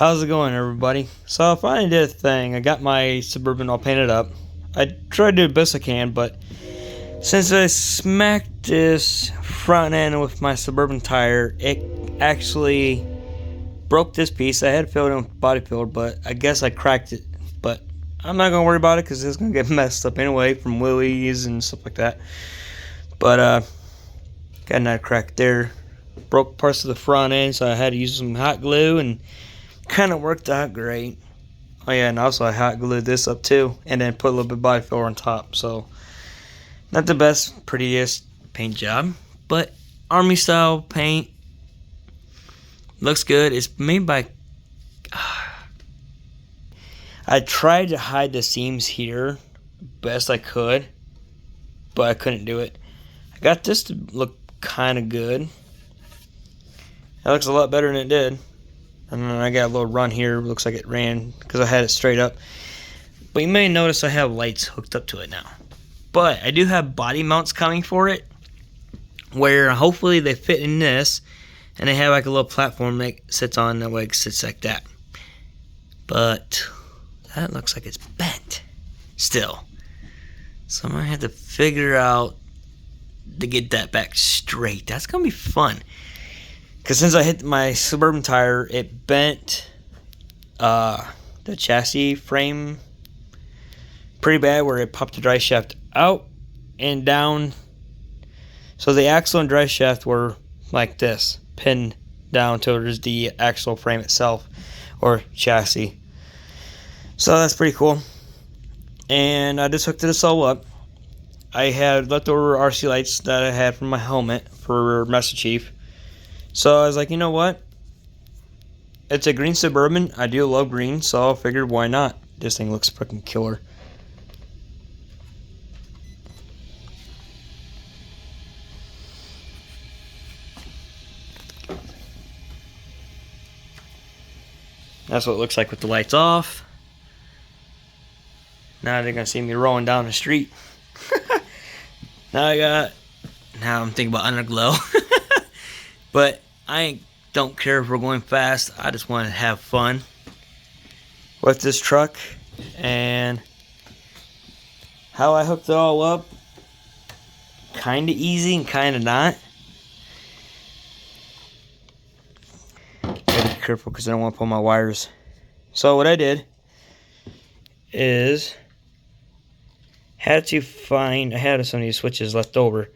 How's it going, everybody? So I finally did a thing. I got my Suburban all painted up. I tried to do the best I can, but since I smacked this front end with my Suburban tire, it actually broke this piece. I had it filled in with body filler, but I guess I cracked it. But I'm not going to worry about it because it's going to get messed up anyway from wheelies and stuff like that. But got another crack there. Broke parts of the front end, so I had to use some hot glue, and kind of worked out great. Oh yeah, and also I hot glued this up too, and then put a little bit of body filler on top. So not the best, prettiest paint job, but army style paint. Looks good. It's made by I tried to hide the seams here best I could, but I couldn't do it. I got this to look kind of good. It looks a lot better than it did. And then I got a little run here. Looks like it ran because I had it straight up. But you may notice I have lights hooked up to it now. But I do have body mounts coming for it, where hopefully they fit in this, and they have like a little platform that sits on, that way it sits like that. But that looks like it's bent still. So I'm going to have to figure out to get that back straight. That's going to be fun. Because since I hit my Suburban tire, it bent the chassis frame pretty bad, where it popped the drive shaft out and down. So the axle and drive shaft were like this, pinned down towards the axle frame itself, or chassis. So that's pretty cool. And I just hooked this all up. I had leftover RC lights that I had from my helmet for Master Chief. So I was like, you know what? It's a green Suburban. I do love green, so I figured why not? This thing looks freaking killer. That's what it looks like with the lights off. Now they're gonna see me rolling down the street. Now I'm thinking about underglow. But I don't care if we're going fast. I just want to have fun with this truck. And how I hooked it all up, kind of easy and kind of not. Gotta be careful because I don't want to pull my wires. So what I did is I had some of these switches left over.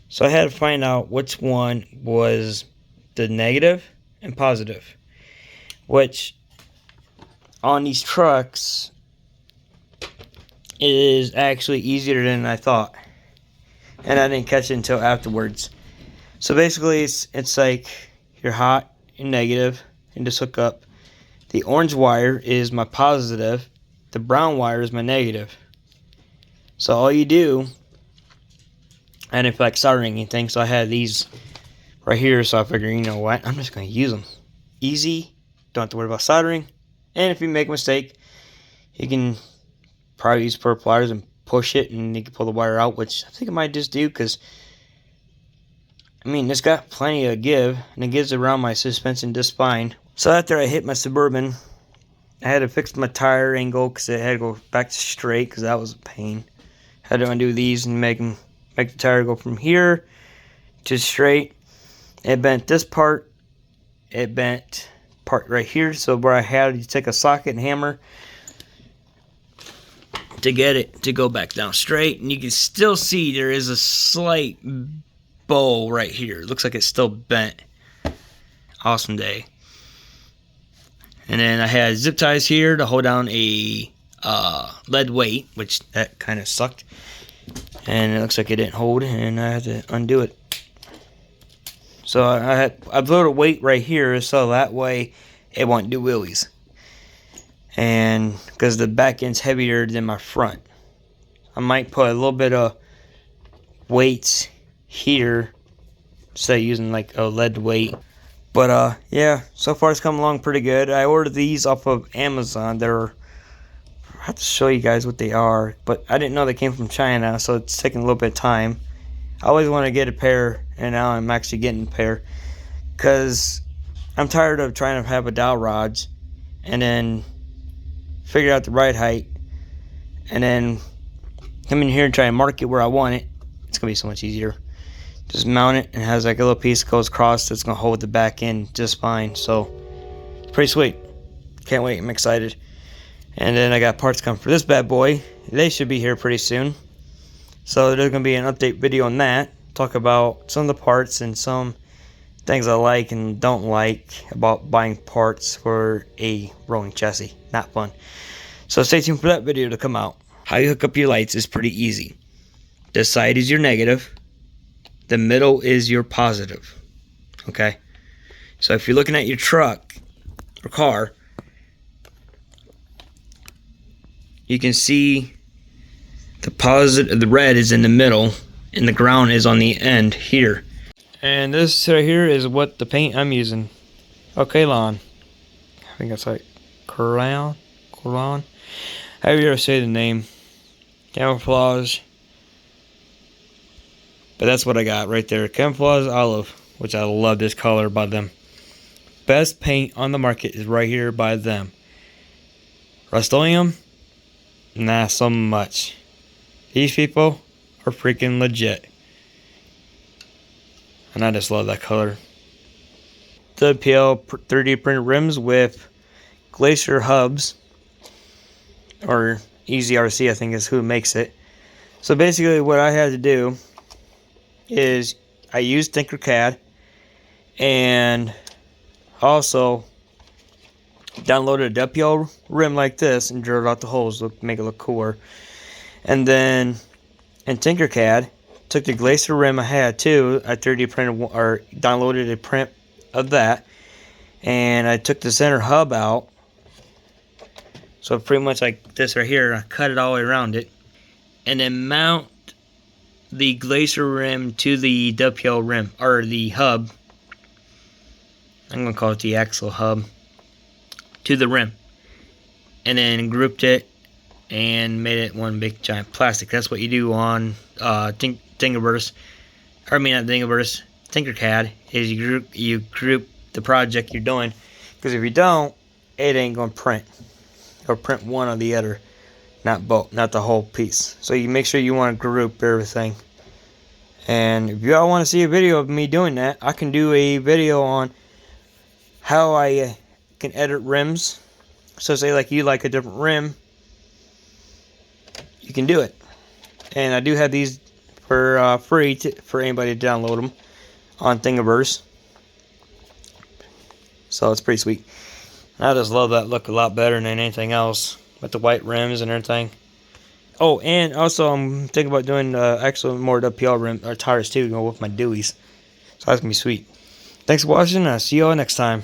So I had to find out which one was the negative and positive, which on these trucks is actually easier than I thought, and I didn't catch it until afterwards. So basically it's like you're hot and negative and just hook up. The orange wire is my positive, the brown wire is my negative. So all you do, and if like soldering anything, so I had these right here, so I figured, you know what, I'm just going to use them. Easy, don't have to worry about soldering, and if you make a mistake, you can probably use purple pliers and push it, and you can pull the wire out, which I think I might just do, because, I mean, it's got plenty of give, and it gives around my suspension just fine. So after I hit my Suburban, I had to fix my tire angle, because it had to go back to straight, because that was a pain. Had to undo these and make the tire go from here to straight. It bent this part. It bent part right here. So where I had to take a socket and hammer to get it to go back down straight. And you can still see there is a slight bow right here. It looks like it's still bent. Awesome day. And then I had zip ties here to hold down a lead weight, which that kind of sucked. And it looks like it didn't hold, and I had to undo it. So I put a weight right here, so that way it won't do wheelies. And because the back end's heavier than my front, I might put a little bit of weights here instead of using like a lead weight. But yeah, so far it's come along pretty good. I ordered these off of Amazon. I have to show you guys what they are, but I didn't know they came from China, so it's taking a little bit of time. I always want to get a pair, and now I'm actually getting a pair, because I'm tired of trying to have a dowel rods and then figure out the right height, and then come in here and try and mark it where I want it. It's gonna be so much easier. Just mount it, and it has like a little piece that goes across that's gonna hold the back end just fine. So it's pretty sweet. Can't wait. I'm excited. And then I got parts coming for this bad boy. They should be here pretty soon. So there's gonna be an update video on that. Talk about some of the parts and some things I like and don't like about buying parts for a rolling chassis. Not fun. So stay tuned for that video to come out. How you hook up your lights is pretty easy. This side is your negative. The middle is your positive. Okay? So if you're looking at your truck or car, you can see the positive, the red is in the middle, and the ground is on the end here. And this right here is what the paint I'm using. Okay, Lon. I think that's like Coron. However you ever say the name. Camouflage. But that's what I got right there. Camouflage olive, which I love this color by them. Best paint on the market is right here by them. Rust-Oleum? Nah, so much. These people are freaking legit. And I just love that color. WPL 3D printed rims with Glacier hubs. Or Easy RC, I think is who makes it. So basically what I had to do is I used Tinkercad and also downloaded a WPL rim like this and drilled out the holes to make it look cooler. And then in Tinkercad, took the Glacier rim I had too. I 3D printed or downloaded a print of that, and I took the center hub out. So pretty much like this right here, I cut it all the way around it, and then mount the Glacier rim to the WPL rim or the hub. I'm gonna call it the axle hub to the rim, and then grouped it and made it one big giant plastic. That's what you do on Thingiverse, or I mean not Thingiverse, Tinkercad, is you group the project you're doing, because if you don't, it ain't gonna print, or print one or the other, not both, not the whole piece. So you make sure you want to group everything. And if y'all want to see a video of me doing that, I can do a video on how I can edit rims. So say like you like a different rim, you can do it. And I do have these for free for anybody to download them on Thingiverse. So it's pretty sweet. I just love that look a lot better than anything else with the white rims and everything. Oh, and also I'm thinking about doing actually more WPL rim or tires too, go with my Deweys. So that's gonna be sweet. Thanks for watching. I'll see y'all next time.